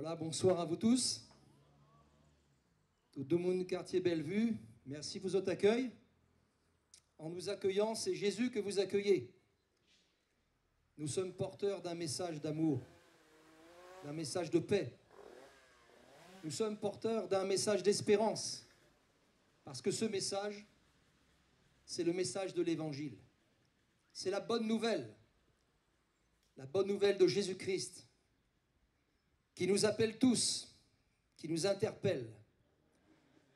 Voilà, bonsoir à vous tous. Tout le monde, quartier Bellevue, merci pour votre accueil. En nous accueillant, c'est Jésus que vous accueillez. Nous sommes porteurs d'un message d'amour, d'un message de paix. Nous sommes porteurs d'un message d'espérance, parce que ce message, c'est le message de l'Évangile. C'est la bonne nouvelle de Jésus-Christ, qui nous appelle tous, qui nous interpelle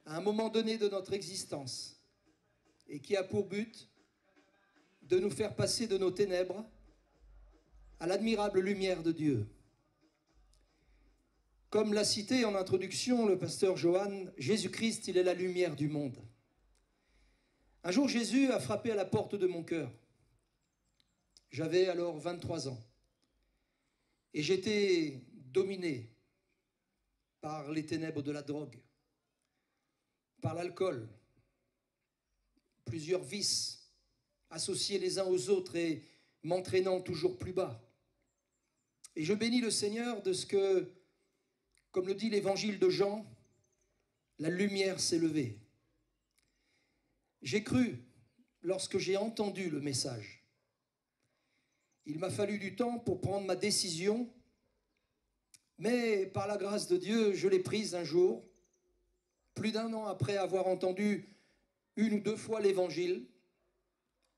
à un moment donné de notre existence et qui a pour but de nous faire passer de nos ténèbres à l'admirable lumière de Dieu. Comme l'a cité en introduction le pasteur Johan, Jésus-Christ, il est la lumière du monde. Un jour, Jésus a frappé à la porte de mon cœur. J'avais alors 23 ans. Et j'étais dominé par les ténèbres de la drogue, par l'alcool, plusieurs vices associés les uns aux autres et m'entraînant toujours plus bas. Et je bénis le Seigneur de ce que, comme le dit l'évangile de Jean, la lumière s'est levée. J'ai cru lorsque j'ai entendu le message. Il m'a fallu du temps pour prendre ma décision, mais par la grâce de Dieu, je l'ai prise un jour, plus d'un an après avoir entendu une ou deux fois l'évangile,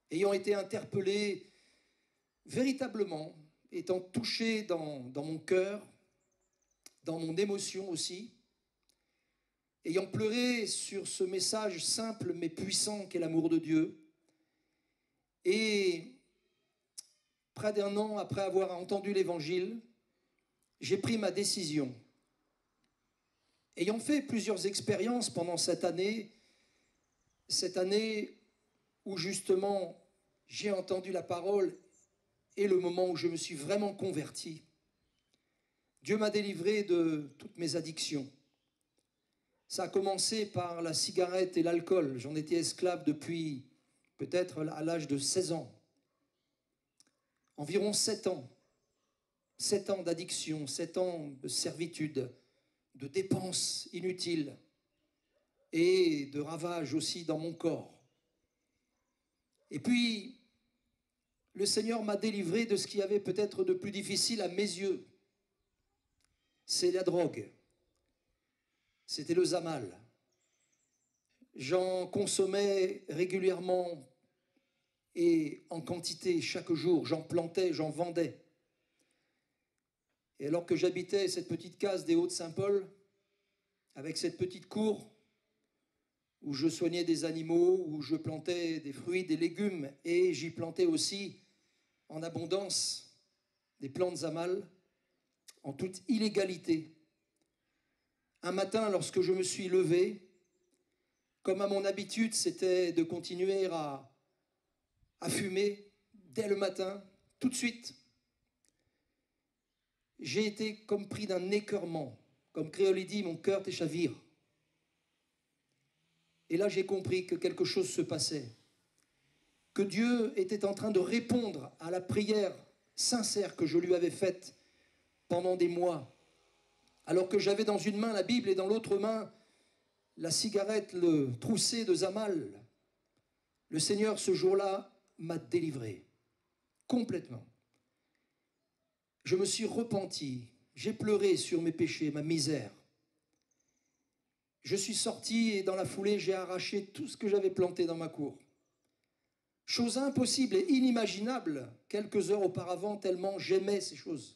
ayant été interpellé véritablement, étant touché dans mon cœur, dans mon émotion aussi, ayant pleuré sur ce message simple mais puissant qu'est l'amour de Dieu. Et près d'un an après avoir entendu l'évangile, j'ai pris ma décision. Ayant fait plusieurs expériences pendant cette année où justement j'ai entendu la parole et le moment où je me suis vraiment converti, Dieu m'a délivré de toutes mes addictions. Ça a commencé par la cigarette et l'alcool. J'en étais esclave depuis peut-être à l'âge de 16 ans. Environ 7 ans. 7 ans d'addiction, 7 ans de servitude, de dépenses inutiles et de ravages aussi dans mon corps. Et puis, le Seigneur m'a délivré de ce qui avait peut-être de plus difficile à mes yeux. C'est la drogue. C'était le zamal. J'en consommais régulièrement et en quantité chaque jour. J'en plantais, j'en vendais. Et alors que j'habitais cette petite case des Hauts-de-Saint-Paul, avec cette petite cour où je soignais des animaux, où je plantais des fruits, des légumes, et j'y plantais aussi en abondance des plantes zamal, en toute illégalité. Un matin, lorsque je me suis levé, comme à mon habitude, c'était de continuer à fumer dès le matin, tout de suite. J'ai été comme pris d'un écœurement, comme Créole dit, mon cœur t'échavire. Et là, j'ai compris que quelque chose se passait, que Dieu était en train de répondre à la prière sincère que je lui avais faite pendant des mois, alors que j'avais dans une main la Bible et dans l'autre main la cigarette, le troussé de zamal. Le Seigneur, ce jour-là, m'a délivré, complètement. Je me suis repenti, j'ai pleuré sur mes péchés, ma misère. Je suis sorti et dans la foulée, j'ai arraché tout ce que j'avais planté dans ma cour. Chose impossible et inimaginable quelques heures auparavant, tellement j'aimais ces choses.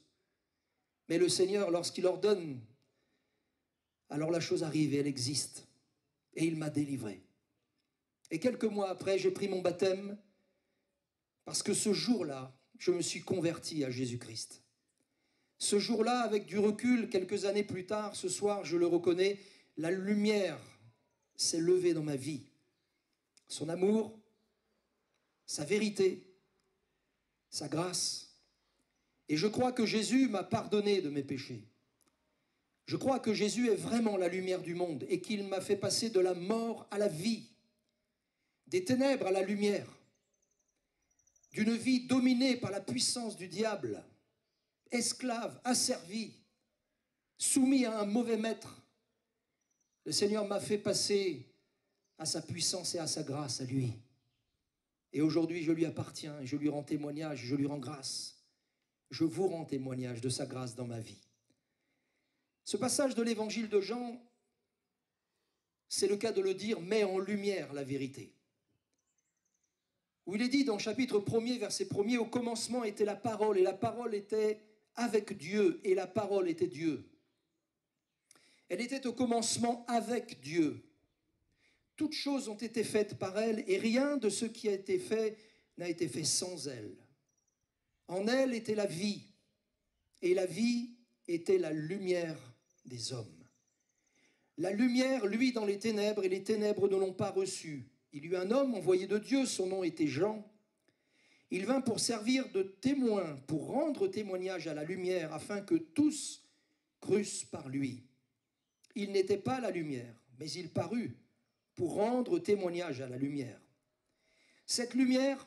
Mais le Seigneur, lorsqu'il ordonne, alors la chose arrive et elle existe. Et il m'a délivré. Et quelques mois après, j'ai pris mon baptême parce que ce jour-là, je me suis converti à Jésus-Christ. Ce jour-là, avec du recul, quelques années plus tard, ce soir, je le reconnais, la lumière s'est levée dans ma vie. Son amour, sa vérité, sa grâce. Et je crois que Jésus m'a pardonné de mes péchés. Je crois que Jésus est vraiment la lumière du monde et qu'il m'a fait passer de la mort à la vie, des ténèbres à la lumière, d'une vie dominée par la puissance du diable, esclave, asservi, soumis à un mauvais maître, le Seigneur m'a fait passer à sa puissance et à sa grâce, à lui. Et aujourd'hui, je lui appartiens, je lui rends témoignage, je lui rends grâce. Je vous rends témoignage de sa grâce dans ma vie. Ce passage de l'évangile de Jean, c'est le cas de le dire, met en lumière la vérité. Où il est dit dans le chapitre 1er, verset 1er, « Au commencement était la parole, et la parole était avec Dieu, et la parole était Dieu. » Elle était au commencement avec Dieu. Toutes choses ont été faites par elle, et rien de ce qui a été fait n'a été fait sans elle. En elle était la vie, et la vie était la lumière des hommes. La lumière, lui, dans les ténèbres, et les ténèbres ne l'ont pas reçue. Il y eut un homme envoyé de Dieu, son nom était Jean. Il vint pour servir de témoin, pour rendre témoignage à la lumière, afin que tous crussent par lui. Il n'était pas la lumière, mais il parut pour rendre témoignage à la lumière. Cette lumière,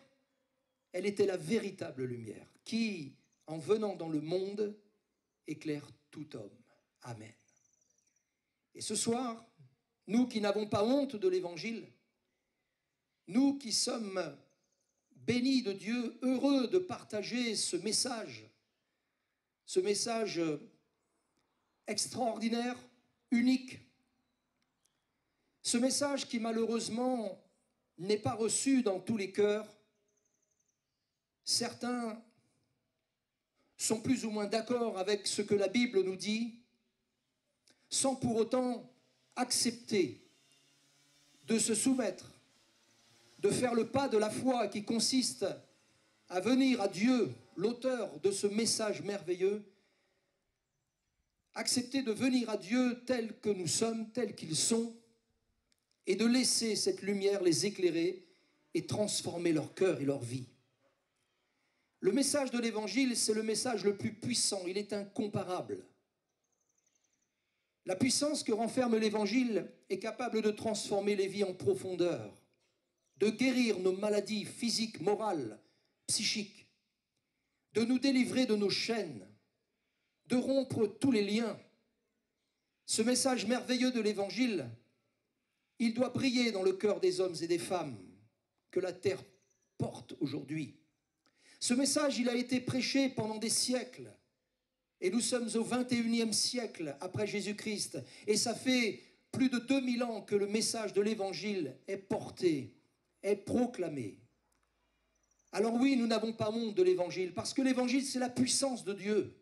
elle était la véritable lumière, qui, en venant dans le monde, éclaire tout homme. Amen. Et ce soir, nous qui n'avons pas honte de l'Évangile, nous qui sommes bénis de Dieu, heureux de partager ce message extraordinaire, unique, ce message qui malheureusement n'est pas reçu dans tous les cœurs. Certains sont plus ou moins d'accord avec ce que la Bible nous dit, sans pour autant accepter de se soumettre, de faire le pas de la foi qui consiste à venir à Dieu, l'auteur de ce message merveilleux, accepter de venir à Dieu tel que nous sommes, tels qu'ils sont, et de laisser cette lumière les éclairer et transformer leur cœur et leur vie. Le message de l'Évangile, c'est le message le plus puissant, il est incomparable. La puissance que renferme l'Évangile est capable de transformer les vies en profondeur, de guérir nos maladies physiques, morales, psychiques, de nous délivrer de nos chaînes, de rompre tous les liens. Ce message merveilleux de l'Évangile, il doit briller dans le cœur des hommes et des femmes que la terre porte aujourd'hui. Ce message, il a été prêché pendant des siècles. Et nous sommes au 21e siècle après Jésus-Christ. Et ça fait plus de 2000 ans que le message de l'Évangile est porté, est proclamé. Alors oui, nous n'avons pas honte de l'Évangile, parce que l'Évangile, c'est la puissance de Dieu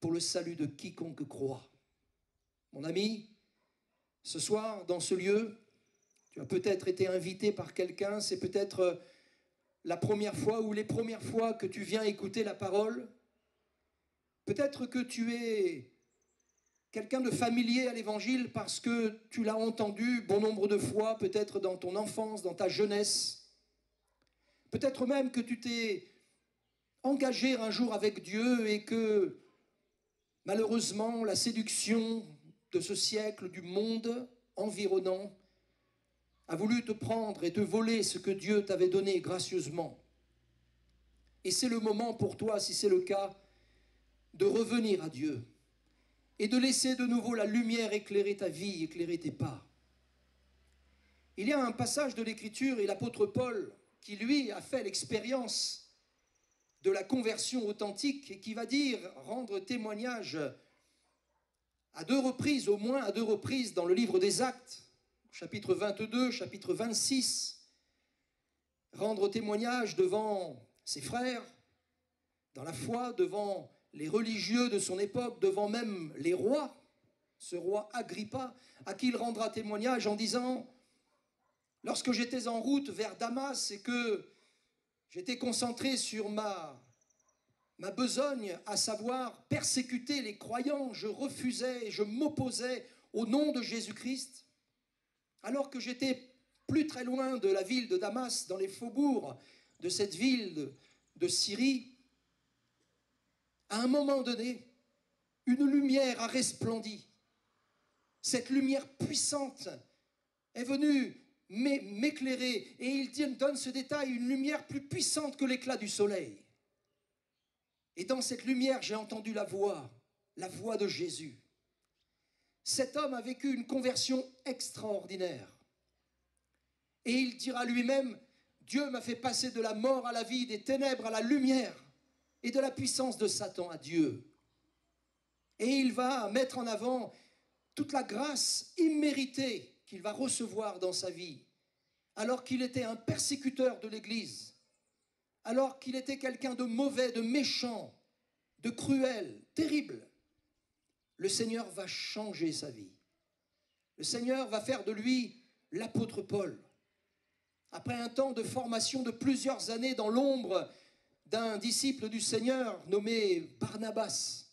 pour le salut de quiconque croit. Mon ami, ce soir, dans ce lieu, tu as peut-être été invité par quelqu'un, c'est peut-être la première fois ou les premières fois que tu viens écouter la parole. Peut-être que tu es quelqu'un de familier à l'Évangile parce que tu l'as entendu bon nombre de fois, peut-être dans ton enfance, dans ta jeunesse. Peut-être même que tu t'es engagé un jour avec Dieu et que malheureusement la séduction de ce siècle, du monde environnant, a voulu te prendre et te voler ce que Dieu t'avait donné gracieusement. Et c'est le moment pour toi, si c'est le cas, de revenir à Dieu et de laisser de nouveau la lumière éclairer ta vie, éclairer tes pas. Il y a un passage de l'Écriture et l'apôtre Paul qui, lui, a fait l'expérience de la conversion authentique et qui va dire, rendre témoignage à 2 reprises, au moins à 2 reprises dans le livre des Actes, chapitre 22, chapitre 26, rendre témoignage devant ses frères, dans la foi, devant les religieux de son époque, devant même les rois, ce roi Agrippa, à qui il rendra témoignage en disant « Lorsque j'étais en route vers Damas et que j'étais concentré sur ma besogne, à savoir persécuter les croyants, je refusais et je m'opposais au nom de Jésus-Christ, alors que j'étais plus très loin de la ville de Damas, dans les faubourgs de cette ville de Syrie, à un moment donné, une lumière a resplendi. Cette lumière puissante est venue m'éclairer. Et il donne ce détail, une lumière plus puissante que l'éclat du soleil. Et dans cette lumière, j'ai entendu la voix la voix de Jésus. Cet homme a vécu une conversion extraordinaire. Et il dira lui-même, Dieu m'a fait passer de la mort à la vie, des ténèbres à la lumière et de la puissance de Satan à Dieu. Et il va mettre en avant toute la grâce imméritée qu'il va recevoir dans sa vie, alors qu'il était un persécuteur de l'Église, alors qu'il était quelqu'un de mauvais, de méchant, de cruel, terrible. Le Seigneur va changer sa vie. Le Seigneur va faire de lui l'apôtre Paul. Après un temps de formation de plusieurs années dans l'ombre d'un disciple du Seigneur nommé Barnabas,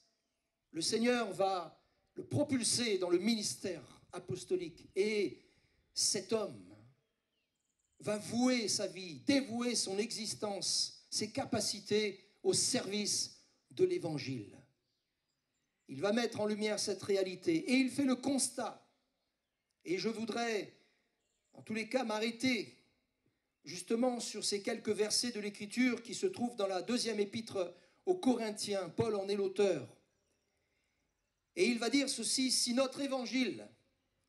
le Seigneur va le propulser dans le ministère apostolique. Et cet homme va vouer sa vie, dévouer son existence, ses capacités au service de l'Évangile. Il va mettre en lumière cette réalité et il fait le constat. Et je voudrais, en tous les cas, m'arrêter justement sur ces quelques versets de l'Écriture qui se trouvent dans la deuxième épître aux Corinthiens. Paul en est l'auteur. Et il va dire ceci, si notre évangile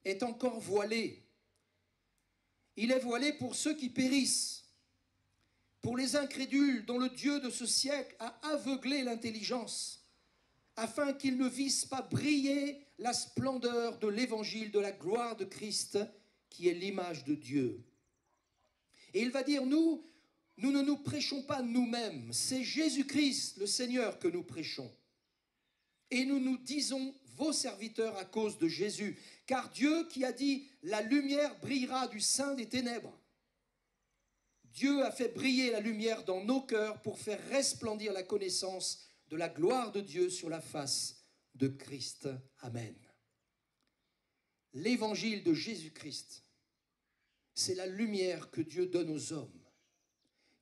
est encore voilé, il est voilé pour ceux qui périssent, pour les incrédules dont le Dieu de ce siècle a aveuglé l'intelligence, afin qu'ils ne vissent pas briller la splendeur de l'évangile de la gloire de Christ, qui est l'image de Dieu. Et il va dire, nous ne nous prêchons pas nous-mêmes, c'est Jésus-Christ, le Seigneur, que nous prêchons. Et nous nous disons vos serviteurs à cause de Jésus, car Dieu qui a dit, la lumière brillera du sein des ténèbres. Dieu a fait briller la lumière dans nos cœurs pour faire resplendir la connaissance de la gloire de Dieu sur la face de Christ. Amen. L'évangile de Jésus-Christ, c'est la lumière que Dieu donne aux hommes,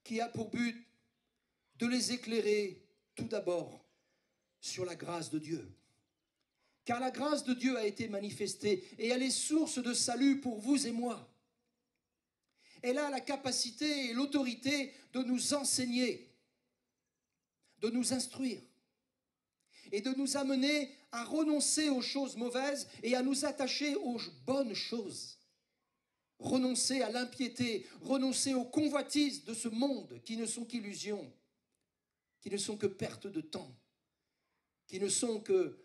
qui a pour but de les éclairer tout d'abord sur la grâce de Dieu. Car la grâce de Dieu a été manifestée et elle est source de salut pour vous et moi. Elle a la capacité et l'autorité de nous enseigner, de nous instruire et de nous amener à renoncer aux choses mauvaises et à nous attacher aux bonnes choses. Renoncer à l'impiété, renoncer aux convoitises de ce monde qui ne sont qu'illusions, qui ne sont que perte de temps, qui ne sont que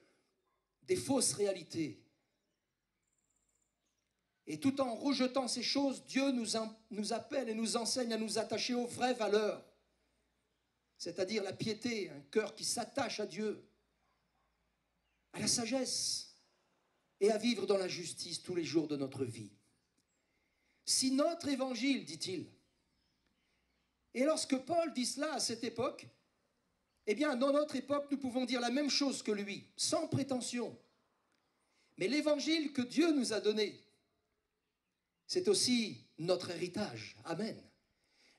des fausses réalités. Et tout en rejetant ces choses, Dieu nous appelle et nous enseigne à nous attacher aux vraies valeurs, c'est-à-dire la piété, un cœur qui s'attache à Dieu, à la sagesse et à vivre dans la justice tous les jours de notre vie. Si notre évangile, dit-il, et lorsque Paul dit cela à cette époque, eh bien, dans notre époque, nous pouvons dire la même chose que lui, sans prétention. Mais l'évangile que Dieu nous a donné, c'est aussi notre héritage. Amen.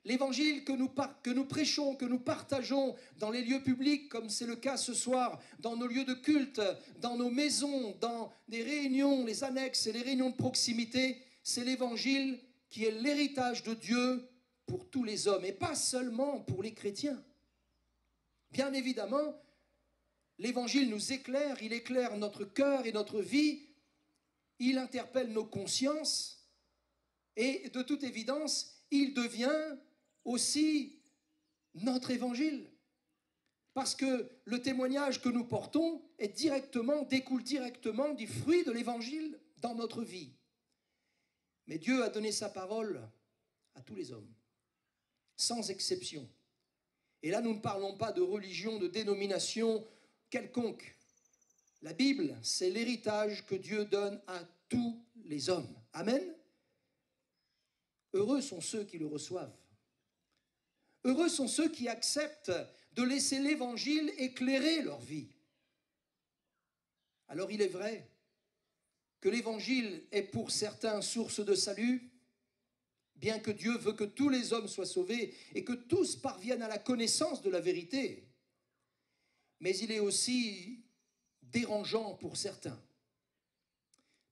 L'évangile que nous prêchons, que nous partageons dans les lieux publics, comme c'est le cas ce soir, dans nos lieux de culte, dans nos maisons, dans des réunions, les annexes et les réunions de proximité, c'est l'évangile qui est l'héritage de Dieu pour tous les hommes, et pas seulement pour les chrétiens. Bien évidemment, l'évangile nous éclaire, il éclaire notre cœur et notre vie, il interpelle nos consciences, et de toute évidence, il devient aussi notre évangile. Parce que le témoignage que nous portons découle directement du fruit de l'évangile dans notre vie. Mais Dieu a donné sa parole à tous les hommes, sans exception. Et là, nous ne parlons pas de religion, de dénomination quelconque. La Bible, c'est l'héritage que Dieu donne à tous les hommes. Amen. Heureux sont ceux qui le reçoivent. Heureux sont ceux qui acceptent de laisser l'évangile éclairer leur vie. Alors il est vrai que l'évangile est pour certains source de salut, bien que Dieu veut que tous les hommes soient sauvés et que tous parviennent à la connaissance de la vérité. Mais il est aussi dérangeant pour certains.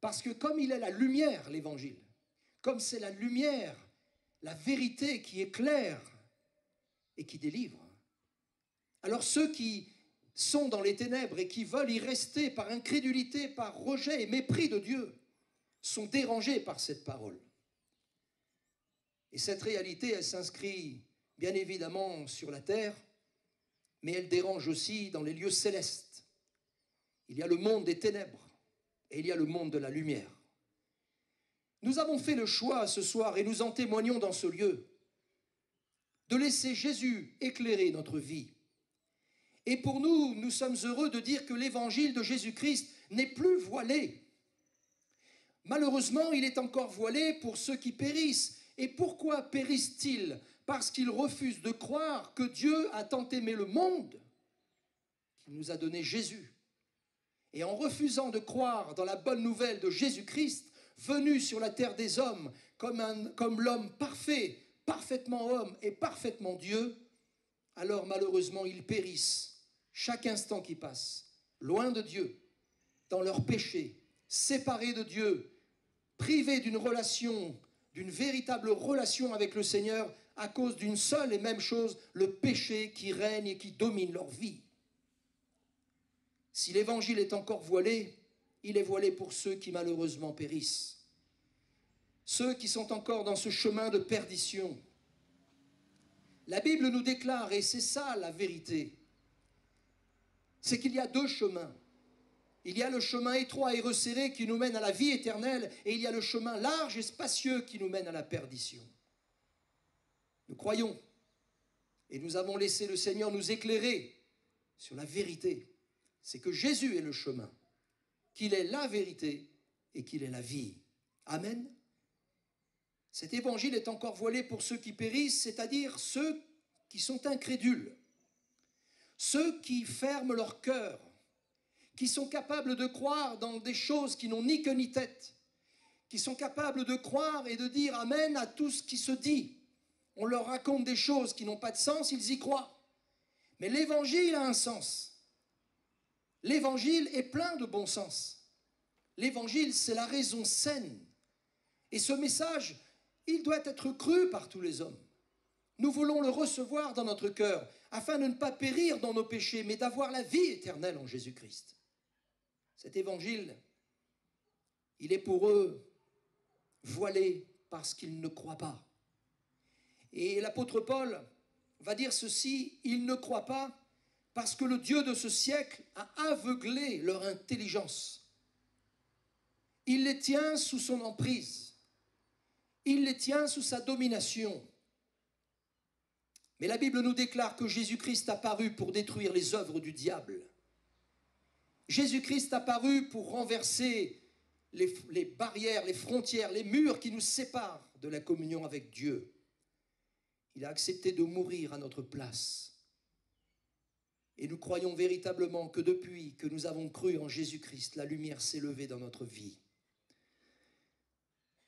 Parce que comme il est la lumière, l'évangile, comme c'est la lumière, la vérité qui éclaire et qui délivre, alors ceux qui sont dans les ténèbres et qui veulent y rester par incrédulité, par rejet et mépris de Dieu, sont dérangés par cette parole. Et cette réalité, elle s'inscrit bien évidemment sur la terre, mais elle dérange aussi dans les lieux célestes. Il y a le monde des ténèbres et il y a le monde de la lumière. Nous avons fait le choix ce soir, et nous en témoignons dans ce lieu, de laisser Jésus éclairer notre vie. Et pour nous, nous sommes heureux de dire que l'évangile de Jésus-Christ n'est plus voilé. Malheureusement, il est encore voilé pour ceux qui périssent. Et pourquoi périssent-ils? Parce qu'ils refusent de croire que Dieu a tant aimé le monde qu'il nous a donné Jésus. Et en refusant de croire dans la bonne nouvelle de Jésus-Christ, venu sur la terre des hommes comme l'homme parfait, parfaitement homme et parfaitement Dieu, alors malheureusement ils périssent chaque instant qui passe, loin de Dieu, dans leur péché, séparés de Dieu, privés d'une relation, d'une véritable relation avec le Seigneur à cause d'une seule et même chose, le péché qui règne et qui domine leur vie. Si l'évangile est encore voilé, il est voilé pour ceux qui malheureusement périssent. Ceux qui sont encore dans ce chemin de perdition. La Bible nous déclare, et c'est ça la vérité, c'est qu'il y a deux chemins. Il y a le chemin étroit et resserré qui nous mène à la vie éternelle, et il y a le chemin large et spacieux qui nous mène à la perdition. Nous croyons, et nous avons laissé le Seigneur nous éclairer sur la vérité. C'est que Jésus est le chemin, qu'il est la vérité et qu'il est la vie. Amen. Cet évangile est encore voilé pour ceux qui périssent, c'est-à-dire ceux qui sont incrédules, ceux qui ferment leur cœur, qui sont capables de croire dans des choses qui n'ont ni queue ni tête, qui sont capables de croire et de dire amen à tout ce qui se dit. On leur raconte des choses qui n'ont pas de sens, ils y croient. Mais l'évangile a un sens. L'évangile est plein de bon sens. L'évangile, c'est la raison saine. Et ce message, il doit être cru par tous les hommes. Nous voulons le recevoir dans notre cœur, afin de ne pas périr dans nos péchés, mais d'avoir la vie éternelle en Jésus-Christ. Cet évangile, il est pour eux voilé parce qu'ils ne croient pas. Et l'apôtre Paul va dire ceci, ils ne croient pas parce que le Dieu de ce siècle a aveuglé leur intelligence. Il les tient sous son emprise. Il les tient sous sa domination. Mais la Bible nous déclare que Jésus-Christ a paru pour détruire les œuvres du diable. Jésus-Christ a paru pour renverser les barrières, les frontières, les murs qui nous séparent de la communion avec Dieu. Il a accepté de mourir à notre place. Et nous croyons véritablement que depuis que nous avons cru en Jésus-Christ, la lumière s'est levée dans notre vie.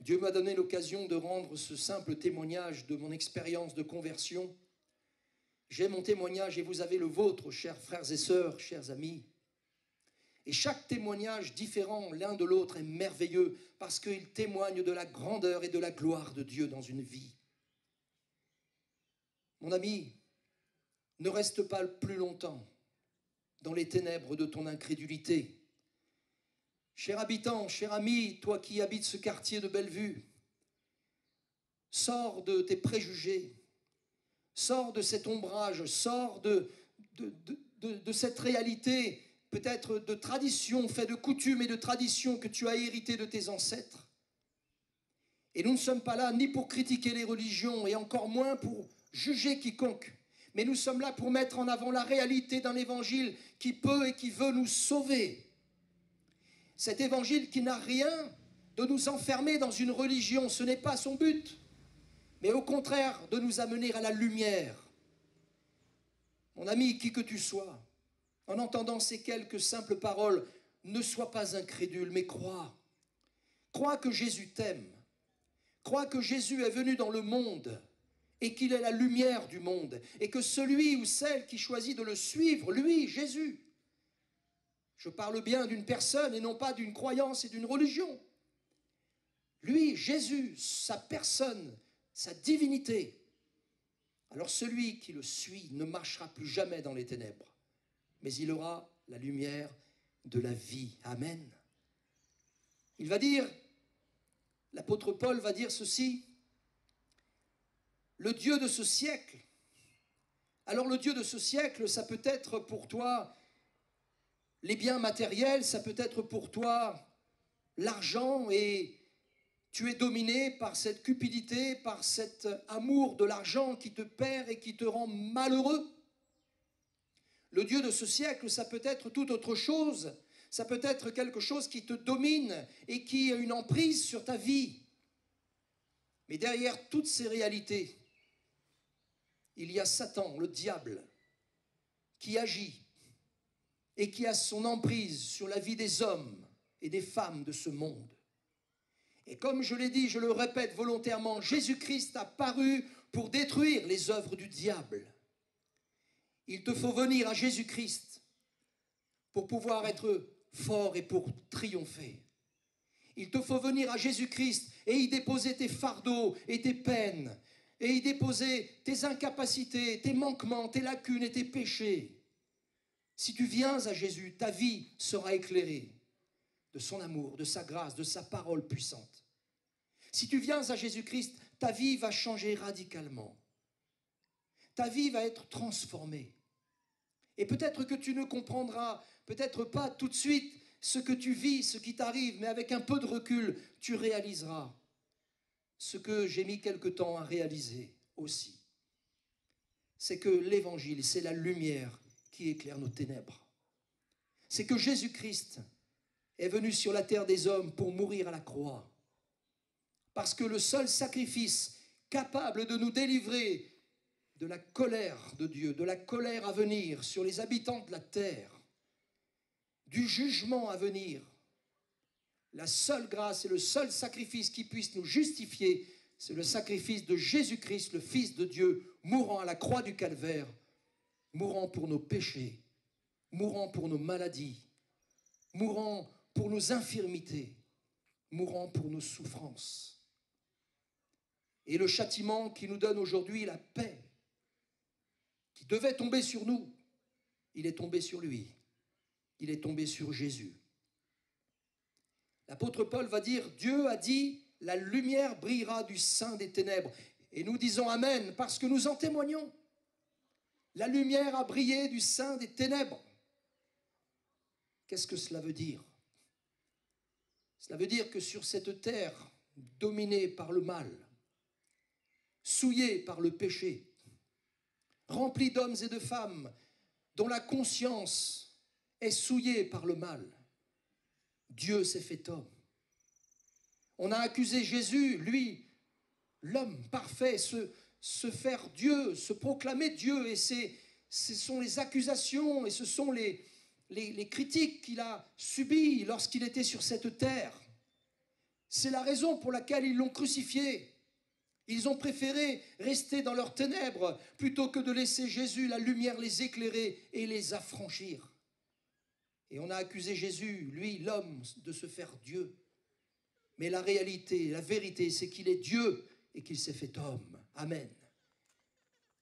Dieu m'a donné l'occasion de rendre ce simple témoignage de mon expérience de conversion. J'ai mon témoignage et vous avez le vôtre, chers frères et sœurs, chers amis. Et chaque témoignage différent l'un de l'autre est merveilleux parce qu'il témoigne de la grandeur et de la gloire de Dieu dans une vie. Mon ami, ne reste pas plus longtemps dans les ténèbres de ton incrédulité. Cher habitant, cher ami, toi qui habites ce quartier de Bellevue, sors de tes préjugés, sors de cet ombrage, sors de cette réalité, peut-être de tradition, fait de coutumes et de traditions que tu as héritées de tes ancêtres. Et nous ne sommes pas là ni pour critiquer les religions et encore moins pour juger quiconque. Mais nous sommes là pour mettre en avant la réalité d'un évangile qui peut et qui veut nous sauver. Cet évangile qui n'a rien de nous enfermer dans une religion, ce n'est pas son but, mais au contraire de nous amener à la lumière. Mon ami, qui que tu sois, en entendant ces quelques simples paroles, ne sois pas incrédule, mais crois. Crois que Jésus t'aime. Crois que Jésus est venu dans le monde et qu'il est la lumière du monde, et que celui ou celle qui choisit de le suivre, lui, Jésus, je parle bien d'une personne et non pas d'une croyance et d'une religion. Lui, Jésus, sa personne, sa divinité, alors celui qui le suit ne marchera plus jamais dans les ténèbres, mais il aura la lumière de la vie. Amen. Il va dire, l'apôtre Paul va dire ceci, le Dieu de ce siècle. Alors le Dieu de ce siècle, ça peut être pour toi les biens matériels, ça peut être pour toi l'argent, et tu es dominé par cette cupidité, par cet amour de l'argent qui te perd et qui te rend malheureux. Le Dieu de ce siècle, ça peut être tout autre chose. Ça peut être quelque chose qui te domine et qui a une emprise sur ta vie. Mais derrière toutes ces réalités, il y a Satan, le diable, qui agit et qui a son emprise sur la vie des hommes et des femmes de ce monde. Et comme je l'ai dit, je le répète volontairement, Jésus-Christ a paru pour détruire les œuvres du diable. Il te faut venir à Jésus-Christ pour pouvoir être fort et pour triompher. Il te faut venir à Jésus-Christ et y déposer tes fardeaux et tes peines, et y déposer tes incapacités, tes manquements, tes lacunes et tes péchés. Si tu viens à Jésus, ta vie sera éclairée de son amour, de sa grâce, de sa parole puissante. Si tu viens à Jésus-Christ, ta vie va changer radicalement. Ta vie va être transformée. Et peut-être que tu ne comprendras peut-être pas tout de suite ce que tu vis, ce qui t'arrive, mais avec un peu de recul, tu réaliseras ce que j'ai mis quelque temps à réaliser aussi. C'est que l'évangile, c'est la lumière qui éclaire nos ténèbres. C'est que Jésus-Christ est venu sur la terre des hommes pour mourir à la croix. Parce que le seul sacrifice capable de nous délivrer de la colère de Dieu, de la colère à venir sur les habitants de la terre, du jugement à venir, la seule grâce et le seul sacrifice qui puisse nous justifier, c'est le sacrifice de Jésus-Christ, le Fils de Dieu, mourant à la croix du Calvaire, mourant pour nos péchés, mourant pour nos maladies, mourant pour nos infirmités, mourant pour nos souffrances. Et le châtiment qui nous donne aujourd'hui la paix, qui devait tomber sur nous, il est tombé sur lui. Il est tombé sur Jésus. L'apôtre Paul va dire, Dieu a dit, la lumière brillera du sein des ténèbres. Et nous disons Amen, parce que nous en témoignons. La lumière a brillé du sein des ténèbres. Qu'est-ce que cela veut dire? Cela veut dire que sur cette terre dominée par le mal, souillée par le péché, remplie d'hommes et de femmes dont la conscience est souillée par le mal, Dieu s'est fait homme. On a accusé Jésus, lui, l'homme parfait, se faire Dieu, se proclamer Dieu, et ce sont les accusations et ce sont les critiques qu'il a subies lorsqu'il était sur cette terre. C'est la raison pour laquelle ils l'ont crucifié. Ils ont préféré rester dans leurs ténèbres plutôt que de laisser Jésus, la lumière, les éclairer et les affranchir. Et on a accusé Jésus, lui, l'homme, de se faire Dieu. Mais la réalité, la vérité, c'est qu'il est Dieu et qu'il s'est fait homme. Amen.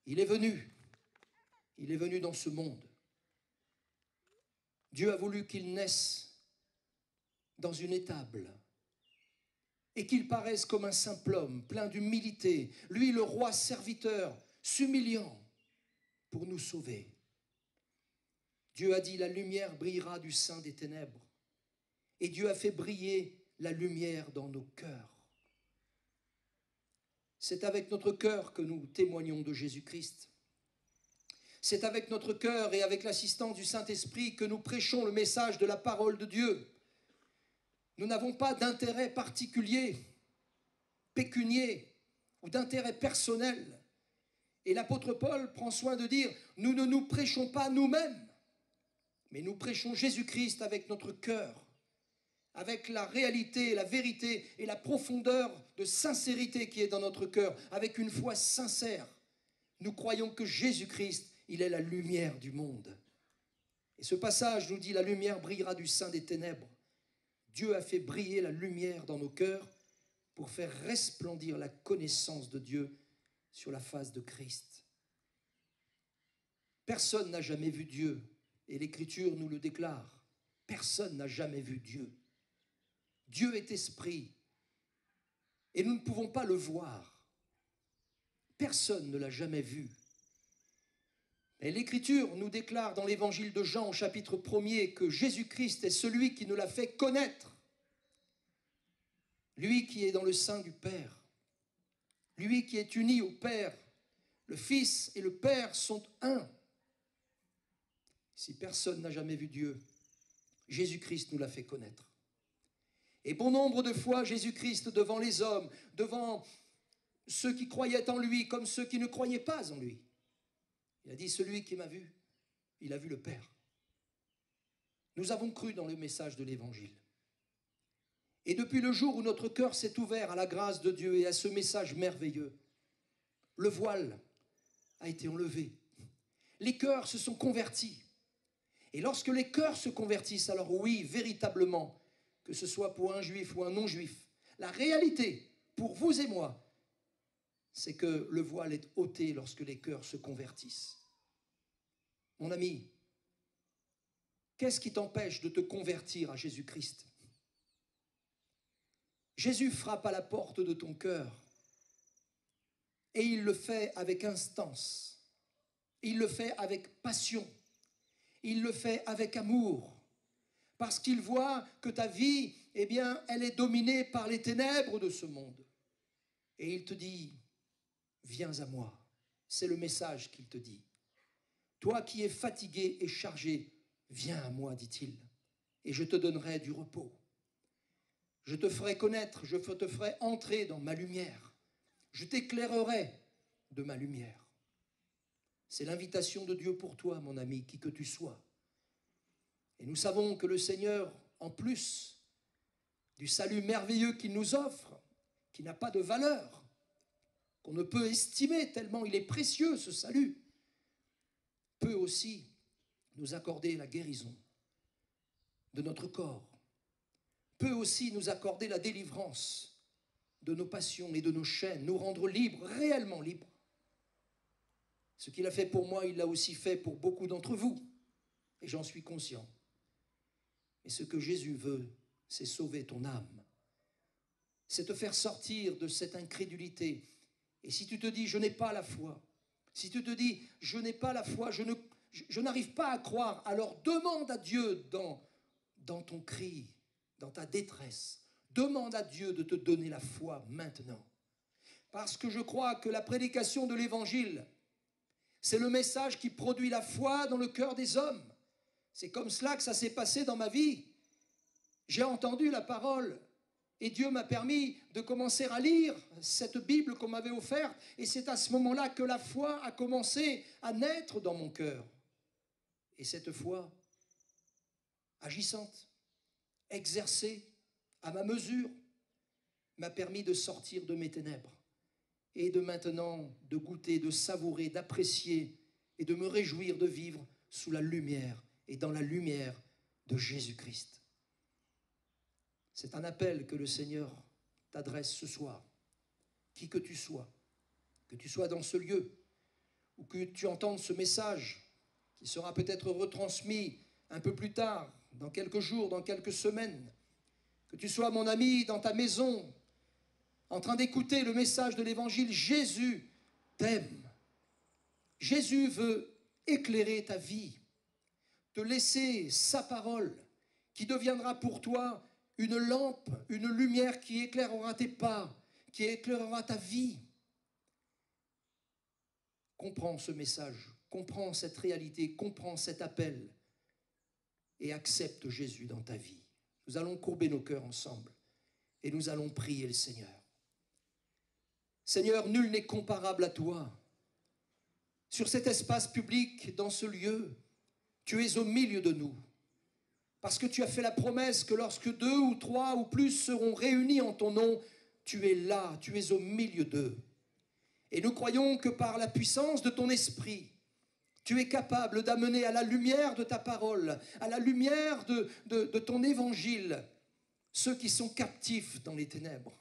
Il est venu dans ce monde. Dieu a voulu qu'il naisse dans une étable et qu'il paraisse comme un simple homme, plein d'humilité, lui le roi serviteur, s'humiliant pour nous sauver. Dieu a dit, la lumière brillera du sein des ténèbres. Et Dieu a fait briller la lumière dans nos cœurs. C'est avec notre cœur que nous témoignons de Jésus-Christ. C'est avec notre cœur et avec l'assistance du Saint-Esprit que nous prêchons le message de la parole de Dieu. Nous n'avons pas d'intérêt particulier, pécunier ou d'intérêt personnel. Et l'apôtre Paul prend soin de dire, nous ne nous prêchons pas nous-mêmes, mais nous prêchons Jésus-Christ avec notre cœur, avec la réalité, la vérité et la profondeur de sincérité qui est dans notre cœur, avec une foi sincère. Nous croyons que Jésus-Christ, il est la lumière du monde. Et ce passage nous dit, la lumière brillera du sein des ténèbres. Dieu a fait briller la lumière dans nos cœurs pour faire resplendir la connaissance de Dieu sur la face de Christ. Personne n'a jamais vu Dieu Et l'Écriture nous le déclare. Personne n'a jamais vu Dieu. Dieu est esprit. Et nous ne pouvons pas le voir. Personne ne l'a jamais vu. Et l'Écriture nous déclare dans l'Évangile de Jean au chapitre 1er que Jésus-Christ est celui qui nous l'a fait connaître. Lui qui est dans le sein du Père. Lui qui est uni au Père. Le Fils et le Père sont un. Si personne n'a jamais vu Dieu, Jésus-Christ nous l'a fait connaître. Et bon nombre de fois, Jésus-Christ, devant les hommes, devant ceux qui croyaient en lui, comme ceux qui ne croyaient pas en lui, il a dit, celui qui m'a vu, il a vu le Père. Nous avons cru dans le message de l'Évangile. Et depuis le jour où notre cœur s'est ouvert à la grâce de Dieu et à ce message merveilleux, le voile a été enlevé. Les cœurs se sont convertis. Et lorsque les cœurs se convertissent, alors oui, véritablement, que ce soit pour un juif ou un non-juif, la réalité, pour vous et moi, c'est que le voile est ôté lorsque les cœurs se convertissent. Mon ami, qu'est-ce qui t'empêche de te convertir à Jésus-Christ? Jésus frappe à la porte de ton cœur et il le fait avec instance, il le fait avec passion, il le fait avec amour, parce qu'il voit que ta vie, eh bien, elle est dominée par les ténèbres de ce monde. Et il te dit, viens à moi. C'est le message qu'il te dit. Toi qui es fatigué et chargé, viens à moi, dit-il, et je te donnerai du repos. Je te ferai connaître, je te ferai entrer dans ma lumière. Je t'éclairerai de ma lumière. C'est l'invitation de Dieu pour toi, mon ami, qui que tu sois. Et nous savons que le Seigneur, en plus du salut merveilleux qu'il nous offre, qui n'a pas de valeur, qu'on ne peut estimer tellement il est précieux ce salut, peut aussi nous accorder la guérison de notre corps, peut aussi nous accorder la délivrance de nos passions et de nos chaînes, nous rendre libres, réellement libres. Ce qu'il a fait pour moi, il l'a aussi fait pour beaucoup d'entre vous, et j'en suis conscient. Mais ce que Jésus veut, c'est sauver ton âme, c'est te faire sortir de cette incrédulité. Et si tu te dis, je n'ai pas la foi, si tu te dis, je n'ai pas la foi, je n'arrive pas à croire, alors demande à Dieu dans ton cri, dans ta détresse, demande à Dieu de te donner la foi maintenant. Parce que je crois que la prédication de l'Évangile, c'est le message qui produit la foi dans le cœur des hommes. C'est comme cela que ça s'est passé dans ma vie. J'ai entendu la parole et Dieu m'a permis de commencer à lire cette Bible qu'on m'avait offerte. Et c'est à ce moment-là que la foi a commencé à naître dans mon cœur. Et cette foi, agissante, exercée à ma mesure, m'a permis de sortir de mes ténèbres et de maintenant de goûter, de savourer, d'apprécier et de me réjouir de vivre sous la lumière et dans la lumière de Jésus-Christ. C'est un appel que le Seigneur t'adresse ce soir. Qui que tu sois dans ce lieu, ou que tu entendes ce message qui sera peut-être retransmis un peu plus tard, dans quelques jours, dans quelques semaines, que tu sois, mon ami, dans ta maison, en train d'écouter le message de l'Évangile, Jésus t'aime. Jésus veut éclairer ta vie, te laisser sa parole, qui deviendra pour toi une lampe, une lumière qui éclairera tes pas, qui éclairera ta vie. Comprends ce message, comprends cette réalité, comprends cet appel et accepte Jésus dans ta vie. Nous allons courber nos cœurs ensemble et nous allons prier le Seigneur. Seigneur, nul n'est comparable à toi. Sur cet espace public, dans ce lieu, tu es au milieu de nous. Parce que tu as fait la promesse que lorsque 2 ou 3 ou plus seront réunis en ton nom, tu es là, tu es au milieu d'eux. Et nous croyons que par la puissance de ton esprit, tu es capable d'amener à la lumière de ta parole, à la lumière de ton évangile, ceux qui sont captifs dans les ténèbres,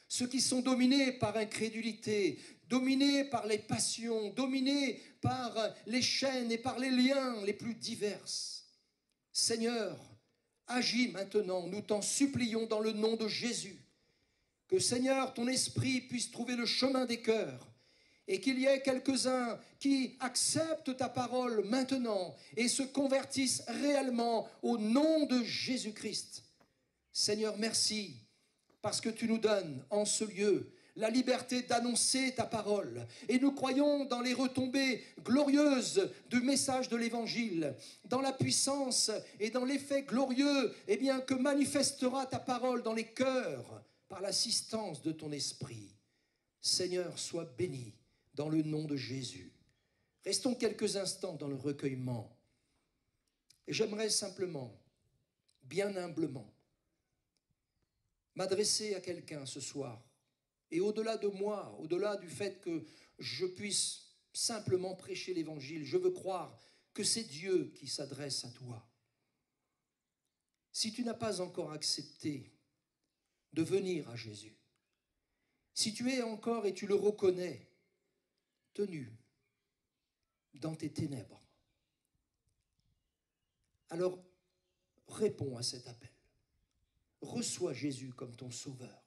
ceux qui sont dominés par incrédulité, dominés par les passions, dominés par les chaînes et par les liens les plus diverses. Seigneur, agis maintenant, nous t'en supplions dans le nom de Jésus. Que Seigneur, ton esprit puisse trouver le chemin des cœurs et qu'il y ait quelques-uns qui acceptent ta parole maintenant et se convertissent réellement au nom de Jésus-Christ. Seigneur, merci parce que tu nous donnes en ce lieu la liberté d'annoncer ta parole. Et nous croyons dans les retombées glorieuses du message de l'Évangile, dans la puissance et dans l'effet glorieux que manifestera ta parole dans les cœurs par l'assistance de ton esprit. Seigneur, sois béni dans le nom de Jésus. Restons quelques instants dans le recueillement. Et j'aimerais simplement, bien humblement, m'adresser à quelqu'un ce soir. Et au-delà de moi, au-delà du fait que je puisse simplement prêcher l'Évangile, je veux croire que c'est Dieu qui s'adresse à toi. Si tu n'as pas encore accepté de venir à Jésus, si tu es encore, et tu le reconnais, tenu dans tes ténèbres, alors réponds à cet appel. Reçois Jésus comme ton sauveur.